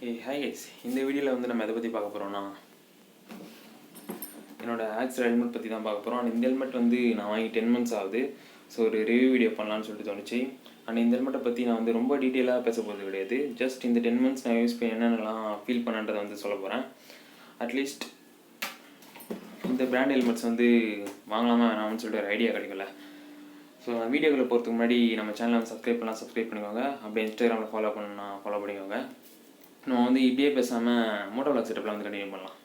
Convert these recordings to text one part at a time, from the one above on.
Hi guys, இந்த வீடியோவில் வந்து நம்ம எதை பற்றி பார்க்க போகிறோம்னா என்னோட ஆக்சர் ஹெல்மெட் பற்றி தான் பார்க்க போகிறோம். இந்த ஹெல்மெட் வந்து நான் வாங்கி 10 months ஆகுது. ஸோ ஒரு ரிவ்யூ வீடியோ பண்ணலான்னு சொல்லிட்டு தோணுச்சு. அண்ட் இந்த ஹெல்மெட்டை பற்றி நான் வந்து ரொம்ப டீட்டெயிலாக பேச போகிறது கிடையாது. ஜஸ்ட் இந்த 10 months நான் யூஸ் பண்ணி என்னென்னலாம் ஃபீல் பண்ணன்றதை வந்து சொல்ல போகிறேன். அட்லீஸ்ட் இந்த பிராண்ட் ஹெல்மெட்ஸ் வந்து வாங்கலாமா வேணாம்னு சொல்லிட்டு ஒரு ஐடியா கிடைக்கல. ஸோ வீடியோக்களை போகிறதுக்கு முன்னாடி நம்ம சேனலை வந்து சப்ஸ்கிரைப் பண்ணிக்கோங்க. அப்படியே இன்ஸ்டாகிராமில் ஃபாலோ பண்ணிக்கோங்க. நம்ம வந்து இப்படியே பேசாமல் மோட்டோ விளாக் செட்டப்பில் வந்து கண்டினியூ பண்ணலாம்.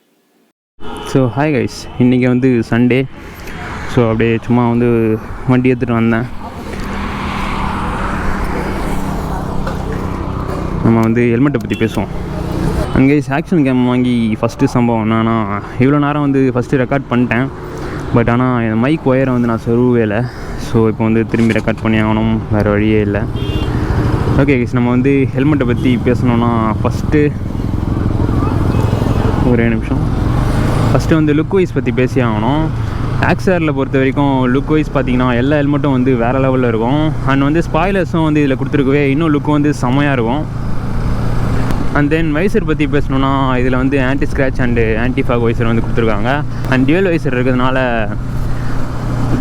ஸோ ஹாய் கைஸ், இன்றைக்கி வந்து சண்டே. ஸோ அப்படியே சும்மா வந்து வண்டி எடுத்துகிட்டு வந்தேன். நம்ம வந்து ஹெல்மெட்டை பற்றி பேசுவோம். அங்கே ஆக்ஷன் கேம் வாங்கி ஃபஸ்ட்டு சம்பவம் என்னன்னா, இவ்வளோ நேரம் வந்து ஃபஸ்ட்டு ரெக்கார்ட் பண்ணிட்டேன். பட் ஆனால் என் மைக் ஒயரை வந்து நான் சொருவே இல்லை. ஸோ இப்போ வந்து திரும்பி ரெக்கார்ட் பண்ணி ஆகணும், வேறு வழியே இல்லை. ஓகே கைஸ், நம்ம வந்து ஹெல்மெட்டை பற்றி பேசணுன்னா ஃபஸ்ட்டு வந்து லுக் வைஸ் பற்றி பேசி ஆகணும். ஆக்சரில் பொறுத்த வரைக்கும் லுக் வைஸ் பார்த்திங்கன்னா எல்லா ஹெல்மெட்டும் வந்து வேறு லெவலில் இருக்கும். அண்ட் வந்து ஸ்பாய்லர்ஸும் வந்து இதில் கொடுத்துருக்கவே இன்னும் லுக்கு வந்து செம்மையாக இருக்கும். அண்ட் தென் வைசர் பற்றி பேசணுன்னா இதில் வந்து anti scratch and anti fog visor வந்து கொடுத்துருக்காங்க. அண்ட் டியூவல் வைசர் இருக்கிறதுனால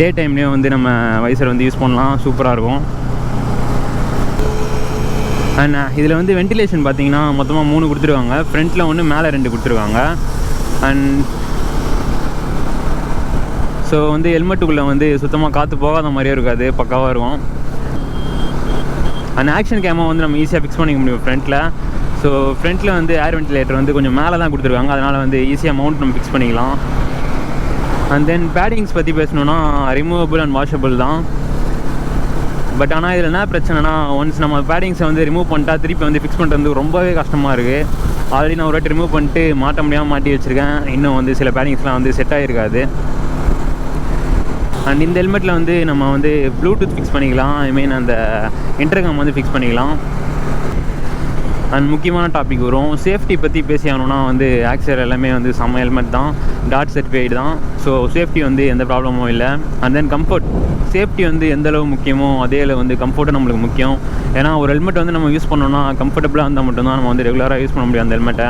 டே டைம்லேயே வந்து நம்ம வைசர் வந்து யூஸ் பண்ணலாம், சூப்பராக இருக்கும். அண்ட் இதில் வந்து வென்டிலேஷன் பார்த்திங்கன்னா மொத்தமாக 3 கொடுத்துருக்காங்க. ஃப்ரண்ட்டில் 1, மேலே 2 கொடுத்துருக்காங்க. அண்ட் ஸோ வந்து ஹெல்மெட்டுக்குள்ளே வந்து சுத்தமாக காற்று போகாத மாதிரியே இருக்காது, பக்காவாக இருக்கும். அண்ட் ஆக்ஷன் கேமை வந்து நம்ம ஈஸியாக ஃபிக்ஸ் பண்ணிக்க முடியும் ஃப்ரண்ட்டில். ஸோ ஃப்ரண்ட்டில் வந்து ஏர் வென்டிலேட்டர் வந்து கொஞ்சம் மேலே தான் கொடுத்துருக்காங்க, அதனால் வந்து ஈஸியாக மவுண்ட் நம்ம ஃபிக்ஸ் பண்ணிக்கலாம். அண்ட் தென் பேடிங்ஸ் பற்றி பேசணுன்னா ரிமூவபிள் அண்ட் வாஷபிள் தான். பட் ஆனால் இதில் என்ன பிரச்சனைனா, ஒன்ஸ் நம்ம பேடிங்ஸை வந்து ரிமூவ் பண்ணிட்டா திருப்பி வந்து ஃபிக்ஸ் பண்ணுறது வந்து ரொம்பவே கஷ்டமாக இருக்குது. ஆல்ரெடி நான் ஒரு வாட்டி ரிமூவ் பண்ணிட்டு மாட்ட முடியாமல் மாட்டி வச்சுருக்கேன். இன்னும் வந்து சில பேடிங்ஸ்லாம் வந்து செட் ஆகிருக்காது. அண்ட் இந்த ஹெல்மெட்டில் வந்து நம்ம வந்து ப்ளூடூத் ஃபிக்ஸ் பண்ணிக்கலாம், ஐ மீன் அந்த இன்டர்காம் வந்து ஃபிக்ஸ் பண்ணிக்கலாம். அண்ட் முக்கியமான டாபிக் வரும், சேஃப்டி பற்றி பேசி ஆகணும்னா வந்து ஆக்சர் எல்லாமே வந்து செம்ம ஹெல்மெட் தான், டாட் சர்டிஃபைடு தான். ஸோ சேஃப்டி வந்து எந்த ப்ராப்ளமும் இல்லை. அண்ட் தென் கம்ஃபர்ட், சேஃப்டி வந்து எந்த அளவு முக்கியமோ அதே அளவு வந்து கம்ஃபர்ட்டும் நம்மளுக்கு முக்கியம். ஏன்னா ஒரு ஹெல்மெட் வந்து நம்ம யூஸ் பண்ணோம்னா கம்ஃபர்டபுளாக இருந்தால் மட்டும்தான் நம்ம வந்து ரெகுலராக யூஸ் பண்ண முடியும் அந்த ஹெல்மெட்டை.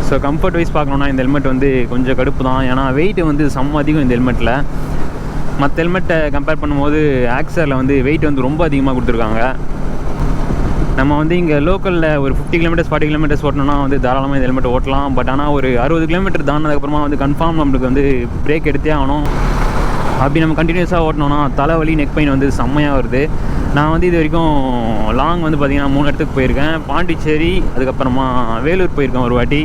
ஸோ கம்ஃபர்ட் வைஸ் பார்க்கணுன்னா இந்த ஹெல்மெட் வந்து கொஞ்சம் கடுப்பு தான். ஏன்னா வெயிட் வந்து செம்ம அதிகம் இந்த ஹெல்மெட்டில். மற்ற ஹெல்மெட்டை கம்பேர் பண்ணும்போது ஆக்சரில் வந்து வெயிட் வந்து ரொம்ப அதிகமாக கொடுத்துருக்காங்க. நம்ம வந்து இங்கே லோக்கலில் ஒரு 50 km 40 km ஓட்டணும்னா வந்து தாராளமாக இந்த ஹெல்மெட் ஓட்டலாம். பட் ஆனால் ஒரு 60 km தானதுக்கப்புறமா வந்து கன்ஃபார்ம் நம்மளுக்கு வந்து பிரேக் எடுத்தே ஆகணும். அப்படி நம்ம கண்டினியூஸாக ஓட்டணும்னா தலைவலி, நெக் பெயின் வந்து செம்மையாக வருது. நான் வந்து இது வரைக்கும் லாங் வந்து பார்த்திங்கன்னா 3 இடத்துக்கு போயிருக்கேன். பாண்டிச்சேரி, அதுக்கப்புறமா வேலூர் போயிருக்கேன் ஒரு வாட்டி.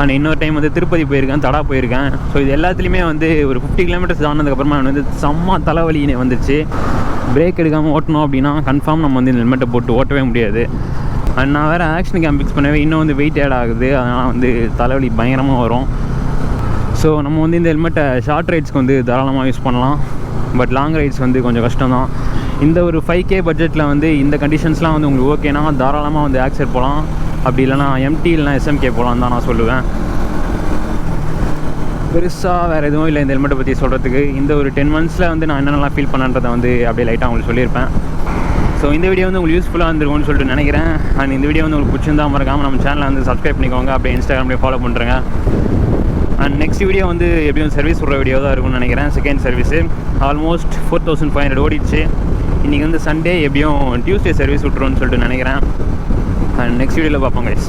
அண்ட் இன்னொரு டைம் வந்து திருப்பதி போயிருக்கேன், தடா போயிருக்கேன். ஸோ இது எல்லாத்துலேயுமே வந்து ஒரு 50 km தானதுக்கப்புறமா வந்து செம்ம தலைவலி வந்துச்சு. பிரேக் எடுக்காமல் ஓட்டணும் அப்படின்னா கன்ஃபார்ம் நம்ம வந்து இந்த ஹெல்மெட்டை போட்டு ஓட்டவே முடியாது. அண்ட் நான் வேறு ஆக்ஷன் கேம் ஃபிக்ஸ் பண்ணவே இன்னும் வந்து வெயிட் ஆட் ஆகுது, அதனால் வந்து தலைவலி பயங்கரமாக வரும். ஸோ நம்ம வந்து இந்த ஹெல்மெட்டை ஷார்ட் ரைட்ஸ்க்கு வந்து தாராளமாக யூஸ் பண்ணலாம். பட் லாங் ரைட்ஸ் வந்து கொஞ்சம் கஷ்டம் தான். இந்த ஒரு 5K பட்ஜெட்டில் வந்து இந்த கண்டிஷன்ஸ்லாம் வந்து உங்களுக்கு ஓகேனா தாராளமாக வந்து ஆக்சர் போகலாம். அப்படி இல்லைனா எம்டி இல்லைனா SMK போகலான்னு தான் நான் சொல்லுவேன். பெருசாக வேறு எதுவும் இல்லை இந்த ஹெல்மெட்டை பற்றி சொல்கிறதுக்கு. இந்த ஒரு 10 months வந்து நான் என்னென்னலாம் ஃபீல் பண்ணுறதை வந்து அப்படியே லைட்டாக உங்களுக்கு சொல்லியிருப்பேன். ஸோ இந்த வீடியோ வந்து உங்களுக்கு யூஸ்ஃபுல்லாக இருந்திருக்கும்னு சொல்லிட்டு நினைக்கிறேன். அண்ட் இந்த வீடியோ வந்து உங்களுக்கு பிடிச்சிருந்தா மறக்காமல் நம்ம சேனலை வந்து சப்ஸ்கிரைப் பண்ணிக்கோங்க. அப்படியே இன்ஸ்டாகிராம்லேயே ஃபாலோ பண்ணுறேங்க. அண்ட் நெக்ஸ்ட் வீடியோ வந்து எப்படியும் சர்வீஸ் விட்ற வீடியோ தான் இருக்கும்னு நினைக்கிறேன். செகண்ட் சர்வீஸு ஆல்மோஸ்ட் 4500 ஓடிடுச்சு. இன்றைக்கி வந்து சண்டே, எப்படியும் டியூஸ்டே சர்வீஸ் விட்ருவோன்னு சொல்லிட்டு நினைக்கிறேன். அண்ட் நெக்ஸ்ட் வீடியோவில் பார்ப்போம் கைஸ்.